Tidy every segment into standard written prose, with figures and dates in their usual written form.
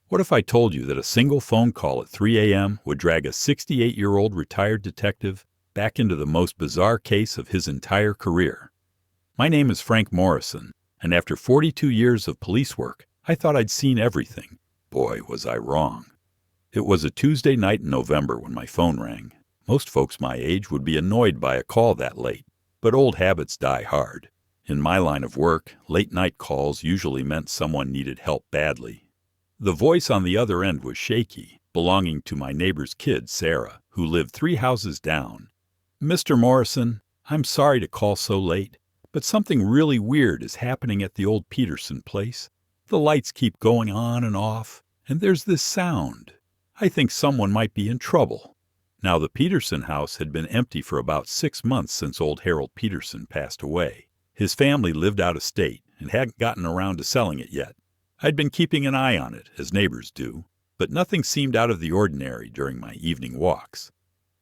What if I told you that a single phone call at 3 a.m. would drag a 68-year-old retired detective back into the most bizarre case of his entire career? My name is Frank Morrison, and after 42 years of police work, I thought I'd seen everything. Boy, was I wrong. It was a Tuesday night in November when my phone rang. Most folks my age would be annoyed by a call that late, but old habits die hard. In my line of work, late-night calls usually meant someone needed help badly. The voice on the other end was shaky, belonging to my neighbor's kid, Sarah, who lived 3 houses down. "Mr. Morrison, I'm sorry to call so late, but something really weird is happening at the old Peterson place. The lights keep going on and off, and there's this sound. I think someone might be in trouble." Now, the Peterson house had been empty for about 6 months since old Harold Peterson passed away. His family lived out of state and hadn't gotten around to selling it yet. I'd been keeping an eye on it, as neighbors do, but nothing seemed out of the ordinary during my evening walks.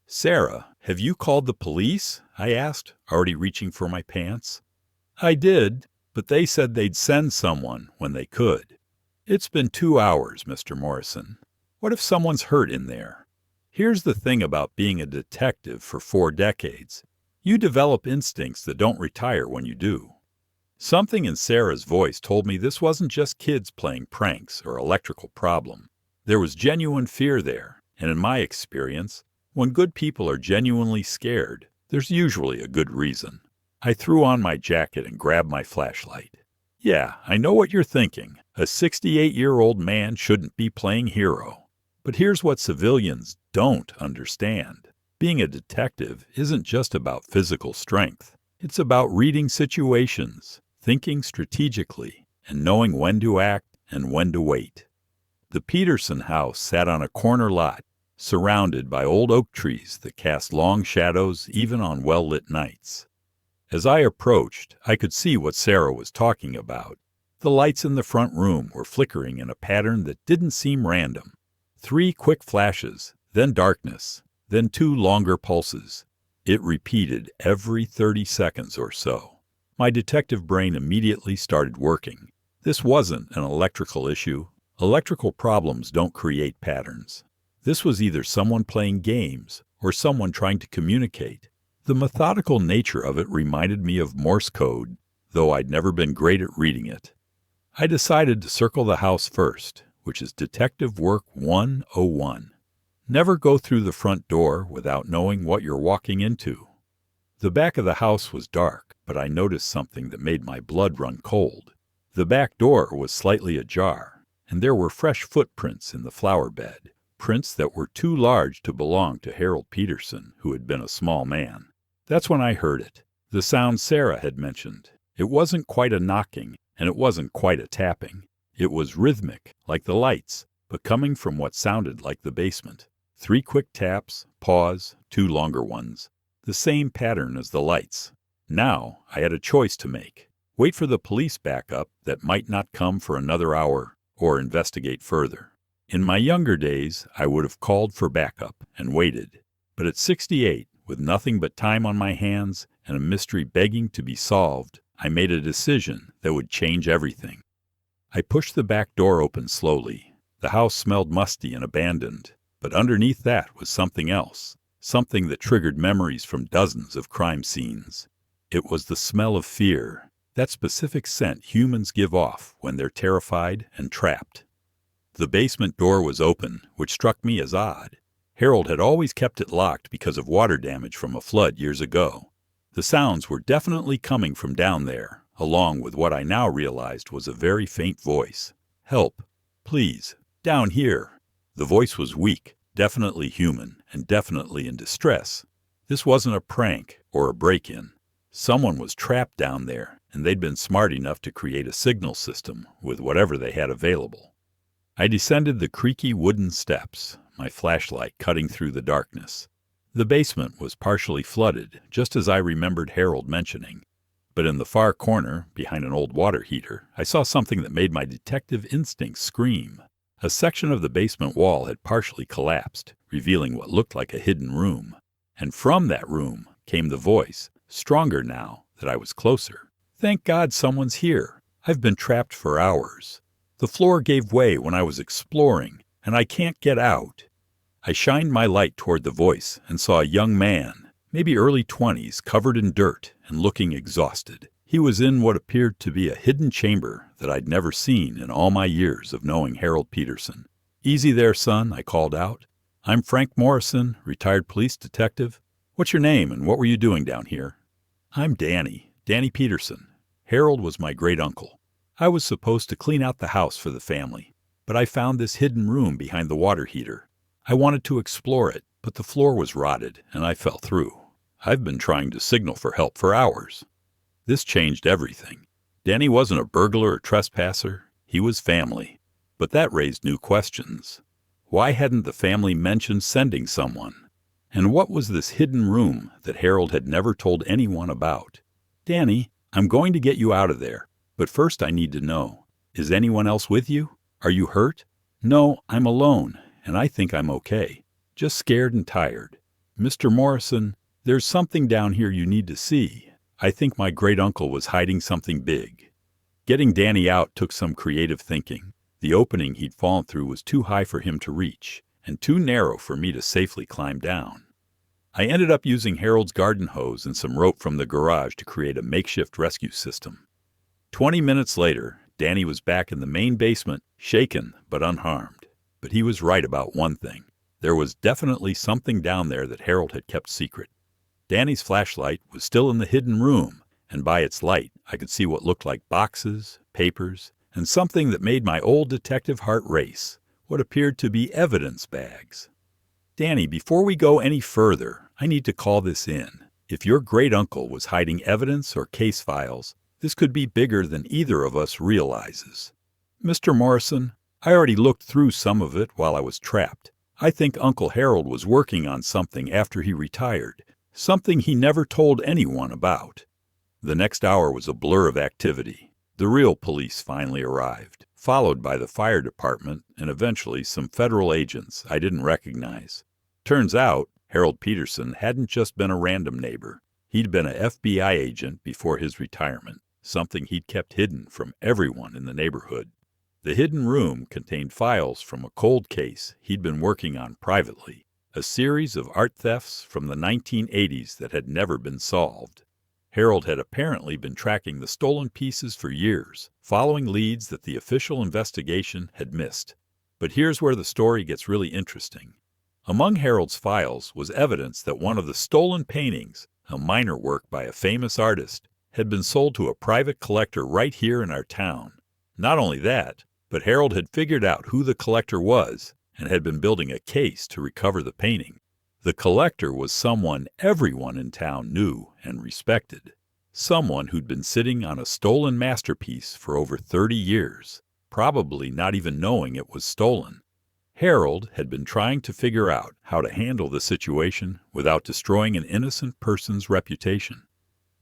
"Sarah, have you called the police?" I asked, already reaching for my pants. "I did, but they said they'd send someone when they could." "It's been 2 hours, Mr. Morrison. What if someone's hurt in there? Here's the thing about being a detective for 4 decades. You develop instincts that don't retire when you do." Something in Sarah's voice told me this wasn't just kids playing pranks or electrical problem. There was genuine fear there, and in my experience, when good people are genuinely scared, there's usually a good reason. I threw on my jacket and grabbed my flashlight. Yeah, I know what you're thinking. A 68-year-old man shouldn't be playing hero. But here's what civilians don't understand. Being a detective isn't just about physical strength. It's about reading situations, thinking strategically, and knowing when to act and when to wait. The Peterson house sat on a corner lot, surrounded by old oak trees that cast long shadows even on well-lit nights. As I approached, I could see what Sarah was talking about. The lights in the front room were flickering in a pattern that didn't seem random. 3 quick flashes, then darkness, then 2 longer pulses. It repeated every 30 seconds or so. My detective brain immediately started working. This wasn't an electrical issue. Electrical problems don't create patterns. This was either someone playing games or someone trying to communicate. The methodical nature of it reminded me of Morse code, though I'd never been great at reading it. I decided to circle the house first, which is Detective Work 101. Never go through the front door without knowing what you're walking into. The back of the house was dark, but I noticed something that made my blood run cold. The back door was slightly ajar, and there were fresh footprints in the flower bed, prints that were too large to belong to Harold Peterson, who had been a small man. That's when I heard it, the sound Sarah had mentioned. It wasn't quite a knocking, and it wasn't quite a tapping. It was rhythmic, like the lights, but coming from what sounded like the basement. 3 quick taps, pause, 2 longer ones. The same pattern as the lights. Now I had a choice to make. Wait for the police backup that might not come for another hour, or investigate further. In my younger days, I would have called for backup and waited. But at 68, with nothing but time on my hands and a mystery begging to be solved, I made a decision that would change everything. I pushed the back door open slowly. The house smelled musty and abandoned, but underneath that was something else, something that triggered memories from dozens of crime scenes. It was the smell of fear, that specific scent humans give off when they're terrified and trapped. The basement door was open, which struck me as odd. Harold had always kept it locked because of water damage from a flood years ago. The sounds were definitely coming from down there, along with what I now realized was a very faint voice. "Help, please, down here." The voice was weak, definitely human, and definitely in distress. This wasn't a prank or a break-in. Someone was trapped down there, and they'd been smart enough to create a signal system with whatever they had available. I descended the creaky wooden steps, my flashlight cutting through the darkness. The basement was partially flooded, just as I remembered Harold mentioning. But in the far corner, behind an old water heater, I saw something that made my detective instincts scream. A section of the basement wall had partially collapsed, revealing what looked like a hidden room. And from that room came the voice, stronger now that I was closer. "Thank God someone's here. I've been trapped for hours." The floor gave way when I was exploring, and I can't get out. I shined my light toward the voice and saw a young man, maybe early 20s, covered in dirt and looking exhausted. He was in what appeared to be a hidden chamber that I'd never seen in all my years of knowing Harold Peterson. "Easy there, son," I called out. "I'm Frank Morrison, retired police detective. What's your name and what were you doing down here?" "I'm Danny Peterson. Harold was my great-uncle. I was supposed to clean out the house for the family, but I found this hidden room behind the water heater. I wanted to explore it, but the floor was rotted and I fell through. I've been trying to signal for help for hours." This changed everything. Danny wasn't a burglar or trespasser. He was family. But that raised new questions. Why hadn't the family mentioned sending someone? And what was this hidden room that Harold had never told anyone about? "Danny, I'm going to get you out of there, but first I need to know, is anyone else with you? Are you hurt?" "No, I'm alone, and I think I'm okay. Just scared and tired. Mr. Morrison, there's something down here you need to see. I think my great-uncle was hiding something big." Getting Danny out took some creative thinking. The opening he'd fallen through was too high for him to reach, and too narrow for me to safely climb down. I ended up using Harold's garden hose and some rope from the garage to create a makeshift rescue system. 20 minutes later, Danny was back in the main basement, shaken but unharmed. But he was right about one thing. There was definitely something down there that Harold had kept secret. Danny's flashlight was still in the hidden room, and by its light I could see what looked like boxes, papers, and something that made my old detective heart race, what appeared to be evidence bags. "Danny, before we go any further, I need to call this in. If your great-uncle was hiding evidence or case files, this could be bigger than either of us realizes. Mr. Morrison, I already looked through some of it while I was trapped. I think Uncle Harold was working on something after he retired, something he never told anyone about." The next hour was a blur of activity. The real police finally arrived, followed by the fire department and eventually some federal agents I didn't recognize. Turns out, Harold Peterson hadn't just been a random neighbor. He'd been an FBI agent before his retirement, something he'd kept hidden from everyone in the neighborhood. The hidden room contained files from a cold case he'd been working on privately, a series of art thefts from the 1980s that had never been solved. Harold had apparently been tracking the stolen pieces for years, following leads that the official investigation had missed. But here's where the story gets really interesting. Among Harold's files was evidence that one of the stolen paintings, a minor work by a famous artist, had been sold to a private collector right here in our town. Not only that, but Harold had figured out who the collector was and had been building a case to recover the painting. The collector was someone everyone in town knew and respected, someone who'd been sitting on a stolen masterpiece for over 30 years, probably not even knowing it was stolen. Harold had been trying to figure out how to handle the situation without destroying an innocent person's reputation.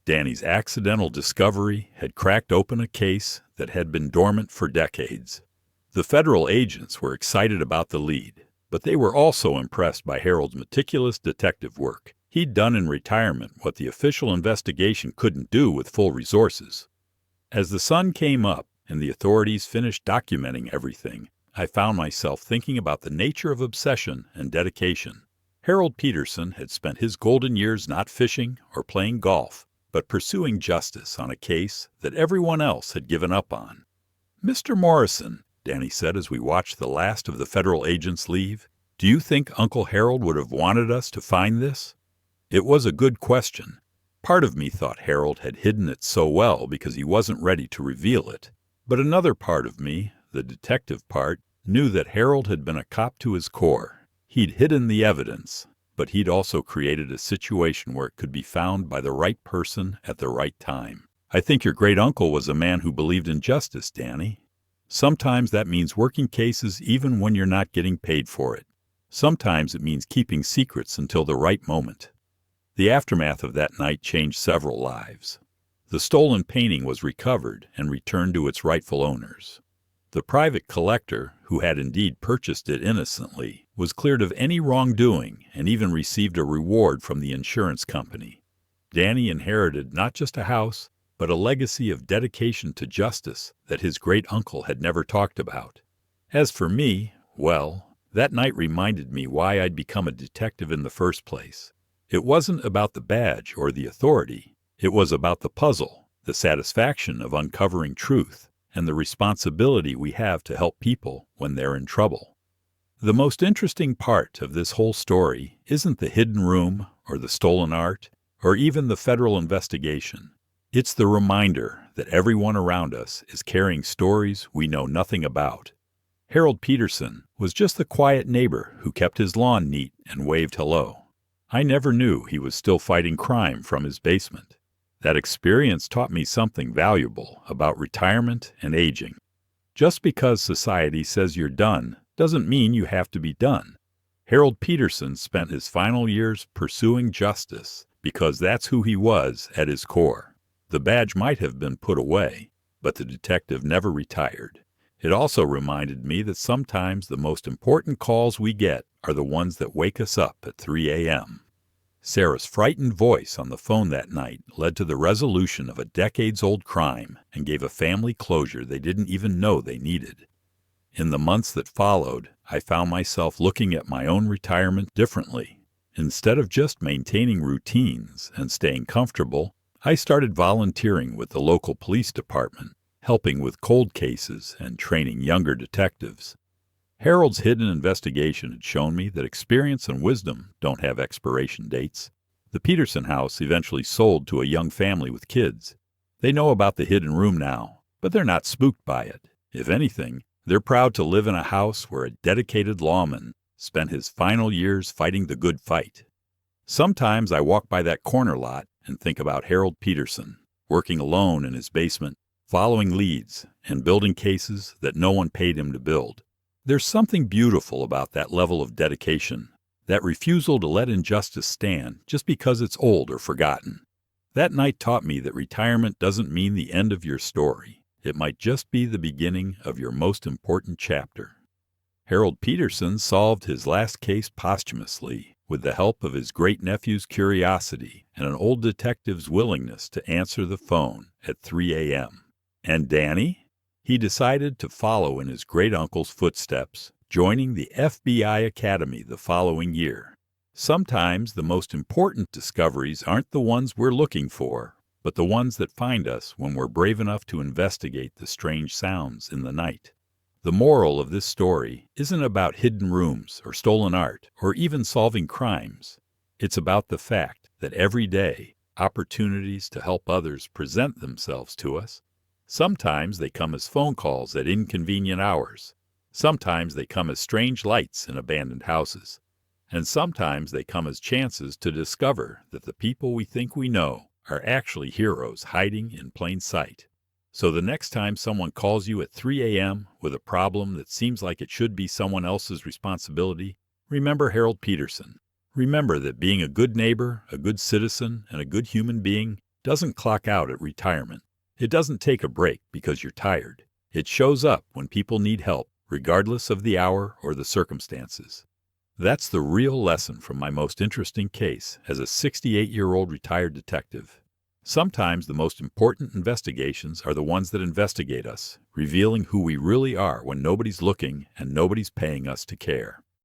Danny's accidental discovery had cracked open a case that had been dormant for decades. The federal agents were excited about the lead, but they were also impressed by Harold's meticulous detective work. He'd done in retirement what the official investigation couldn't do with full resources. As the sun came up and the authorities finished documenting everything, I found myself thinking about the nature of obsession and dedication. Harold Peterson had spent his golden years not fishing or playing golf, but pursuing justice on a case that everyone else had given up on. "Mr. Morrison," Danny said as we watched the last of the federal agents leave, "do you think Uncle Harold would have wanted us to find this?" It was a good question. Part of me thought Harold had hidden it so well because he wasn't ready to reveal it. But another part of me, the detective part, knew that Harold had been a cop to his core. He'd hidden the evidence, but he'd also created a situation where it could be found by the right person at the right time. "I think your great-uncle was a man who believed in justice, Danny. Sometimes that means working cases even when you're not getting paid for it. Sometimes it means keeping secrets until the right moment." The aftermath of that night changed several lives. The stolen painting was recovered and returned to its rightful owners. The private collector, who had indeed purchased it innocently, was cleared of any wrongdoing and even received a reward from the insurance company. Danny inherited not just a house, but a legacy of dedication to justice that his great-uncle had never talked about. As for me, well, that night reminded me why I'd become a detective in the first place. It wasn't about the badge or the authority. It was about the puzzle, the satisfaction of uncovering truth, and the responsibility we have to help people when they're in trouble. The most interesting part of this whole story isn't the hidden room or the stolen art or even the federal investigation. It's the reminder that everyone around us is carrying stories we know nothing about. Harold Peterson was just the quiet neighbor who kept his lawn neat and waved hello. I never knew he was still fighting crime from his basement. That experience taught me something valuable about retirement and aging. Just because society says you're done doesn't mean you have to be done. Harold Peterson spent his final years pursuing justice because that's who he was at his core. The badge might have been put away, but the detective never retired. It also reminded me that sometimes the most important calls we get are the ones that wake us up at 3 a.m. Sarah's frightened voice on the phone that night led to the resolution of a decades-old crime and gave a family closure they didn't even know they needed. In the months that followed, I found myself looking at my own retirement differently. Instead of just maintaining routines and staying comfortable, I started volunteering with the local police department, helping with cold cases and training younger detectives. Harold's hidden investigation had shown me that experience and wisdom don't have expiration dates. The Peterson house eventually sold to a young family with kids. They know about the hidden room now, but they're not spooked by it. If anything, they're proud to live in a house where a dedicated lawman spent his final years fighting the good fight. Sometimes I walk by that corner lot and think about Harold Peterson, working alone in his basement, following leads, and building cases that no one paid him to build. There's something beautiful about that level of dedication, that refusal to let injustice stand just because it's old or forgotten. That night taught me that retirement doesn't mean the end of your story. It might just be the beginning of your most important chapter. Harold Peterson solved his last case posthumously with the help of his great-nephew's curiosity and an old detective's willingness to answer the phone at 3 a.m. And Danny? He decided to follow in his great-uncle's footsteps, joining the FBI Academy the following year. Sometimes the most important discoveries aren't the ones we're looking for, but the ones that find us when we're brave enough to investigate the strange sounds in the night. The moral of this story isn't about hidden rooms or stolen art or even solving crimes. It's about the fact that every day, opportunities to help others present themselves to us. Sometimes they come as phone calls at inconvenient hours. Sometimes they come as strange lights in abandoned houses. And sometimes they come as chances to discover that the people we think we know are actually heroes hiding in plain sight. So the next time someone calls you at 3 a.m. with a problem that seems like it should be someone else's responsibility, remember Harold Peterson. Remember that being a good neighbor, a good citizen, and a good human being doesn't clock out at retirement. It doesn't take a break because you're tired. It shows up when people need help, regardless of the hour or the circumstances. That's the real lesson from my most interesting case as a 68-year-old retired detective. Sometimes the most important investigations are the ones that investigate us, revealing who we really are when nobody's looking and nobody's paying us to care.